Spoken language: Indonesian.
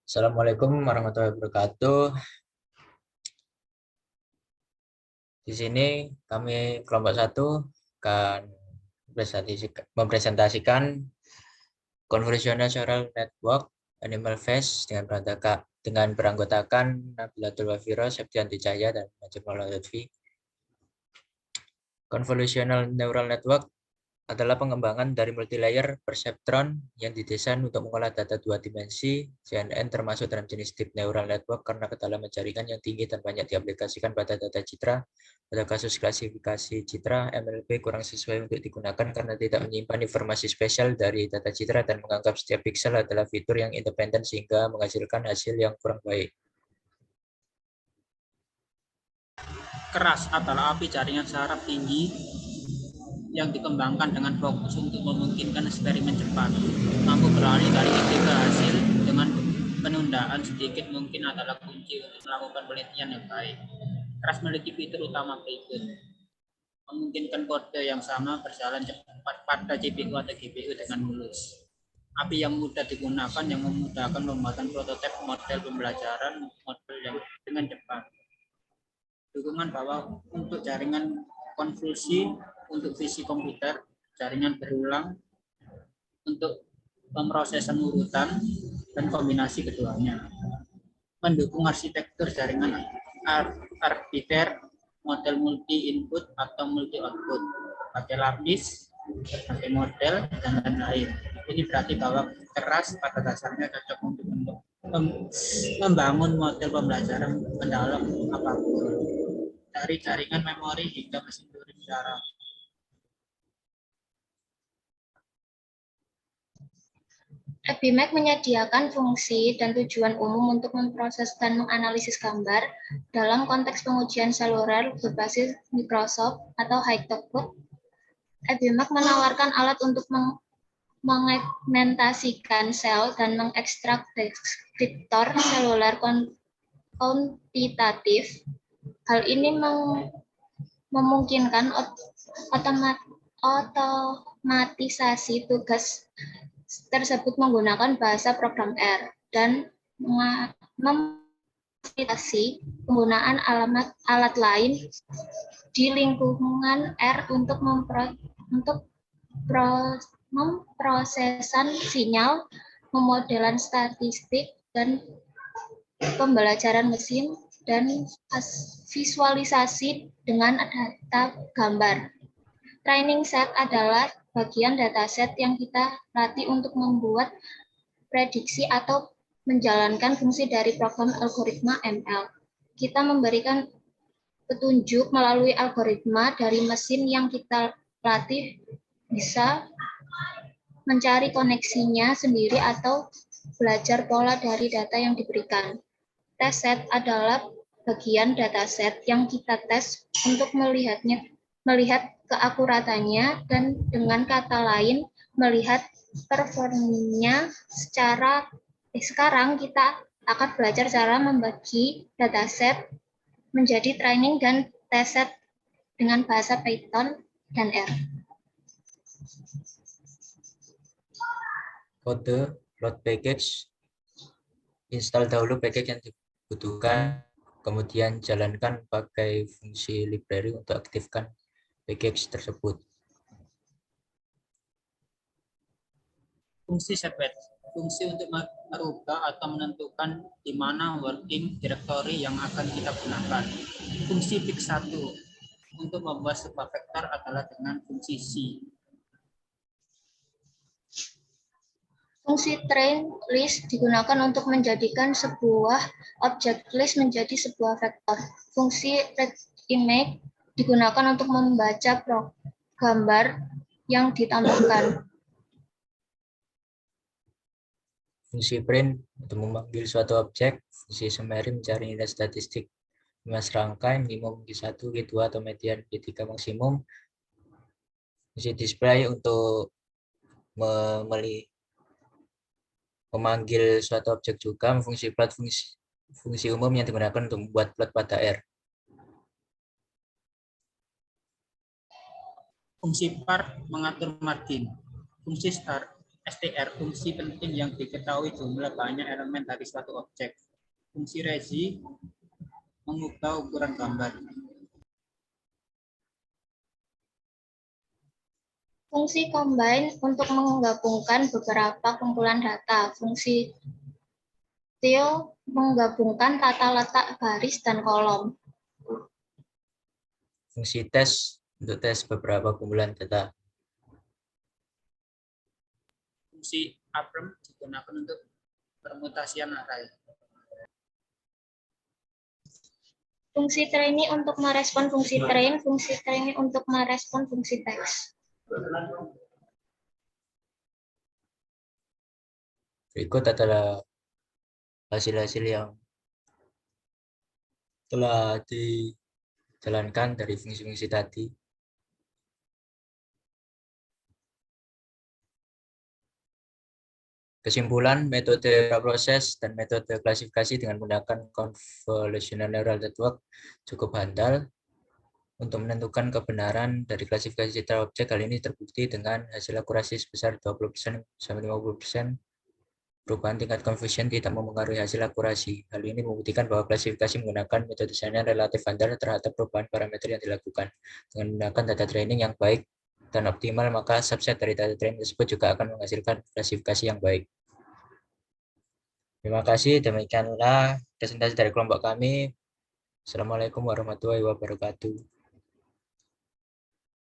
Assalamualaikum warahmatullahi wabarakatuh. Di sini kami kelompok 1 akan mempresentasikan Convolutional Neural Network Animal Face dengan beranggotakan Nabilatul Wafiro, Septianti Cahya, dan Najmul Lutfi. Convolutional Neural Network adalah pengembangan dari multilayer perceptron yang didesain untuk mengolah data dua dimensi CNN termasuk dalam jenis deep neural network karena kedalaman jaringan yang tinggi dan banyak diaplikasikan pada data citra. Pada kasus klasifikasi citra, MLP kurang sesuai untuk digunakan karena tidak menyimpan informasi spesial dari data citra dan menganggap setiap pixel adalah fitur yang independen sehingga menghasilkan hasil yang kurang baik. Keras adalah api jaringan saraf tinggi yang dikembangkan dengan fokus untuk memungkinkan eksperimen cepat. Mampu beralih dari ide ke hasil dengan penundaan sedikit mungkin adalah kunci untuk melakukan penelitian yang baik. Keras memiliki fitur utama berikut. Memungkinkan kode yang sama berjalan cepat pada CPU atau GPU dengan mulus. Api yang mudah digunakan yang memudahkan pembuatan prototipe model pembelajaran model yang dengan cepat. Dukungan bahwa untuk jaringan konvolusi, untuk visi komputer, jaringan berulang, untuk pemrosesan urutan, dan kombinasi keduanya. Mendukung arsitektur jaringan arbiter, model multi-input atau multi-output, pakai lapis, pakai model, dan lain-lain. Ini berarti bahwa keras pada dasarnya cocok untuk membangun model pembelajaran mendalam apapun. Dari jaringan memori hingga mesin Turing saraf. EBIMAC menyediakan fungsi dan tujuan umum untuk memproses dan menganalisis gambar dalam konteks pengujian seluler berbasis Microsoft atau Hightopcode. EBIMAC menawarkan alat untuk mengeksegmentasikan sel dan mengekstrak deskriptor seluler kuantitatif. Hal ini memungkinkan otomatisasi tugas tersebut menggunakan bahasa program R dan memfasilitasi penggunaan alat lain di lingkungan R untuk memprosesan sinyal, pemodelan statistik, dan pembelajaran mesin, dan visualisasi dengan data gambar. Training set adalah bagian dataset yang kita latih untuk membuat prediksi atau menjalankan fungsi dari program algoritma ML. Kita memberikan petunjuk melalui algoritma dari mesin yang kita latih bisa mencari koneksinya sendiri atau belajar pola dari data yang diberikan. Test set adalah bagian dataset yang kita tes untuk melihat keakuratannya dan dengan kata lain melihat performanya sekarang kita akan belajar cara membagi dataset menjadi training dan test set dengan bahasa Python dan R. Kode load package. Install dahulu package yang dibutuhkan, kemudian jalankan pakai fungsi library untuk aktifkan package tersebut. Fungsi separate, fungsi untuk merubah atau menentukan di mana working directory yang akan kita gunakan. Fungsi pick1 untuk membuat sebuah vektor adalah dengan fungsi C. Fungsi train list digunakan untuk menjadikan sebuah objek list menjadi sebuah vektor. Fungsi readImage digunakan untuk membaca gambar yang ditambahkan. Fungsi print untuk memanggil suatu objek. Fungsi summary mencari nilai statistik Mas rangkai minimum Q1, Q2 atau median Q3 maksimum. Fungsi display untuk memanggil suatu objek juga. Fungsi plot fungsi umum yang digunakan untuk membuat plot pada R. Fungsi part mengatur margin. Fungsi start STR, fungsi penting yang diketahui jumlah banyak elemen dari suatu objek. Fungsi resi, mengubah ukuran gambar. Fungsi combine untuk menggabungkan beberapa kumpulan data. Fungsi Theo menggabungkan tata letak baris dan kolom. Fungsi tes untuk tes beberapa kumpulan data. Fungsi affirm digunakan untuk permutasian array. Fungsi trainee untuk merespon fungsi train, fungsi trainee untuk merespon fungsi teks. Berikut adalah hasil-hasil yang telah dijalankan dari fungsi-fungsi tadi. Kesimpulan, metode praproses dan metode klasifikasi dengan menggunakan convolutional neural network cukup handal untuk menentukan kebenaran dari klasifikasi citra objek. Kali ini terbukti dengan hasil akurasi sebesar 20% sampai 50%. Perubahan tingkat confusion tidak mempengaruhi hasil akurasi. Hal ini membuktikan bahwa klasifikasi menggunakan metode desainnya relatif handal terhadap perubahan parameter yang dilakukan. Dengan menggunakan data training yang baik dan optimal, maka subset dari data training tersebut juga akan menghasilkan klasifikasi yang baik. Terima kasih, demikianlah presentasi dari kelompok kami. Assalamualaikum warahmatullahi wabarakatuh.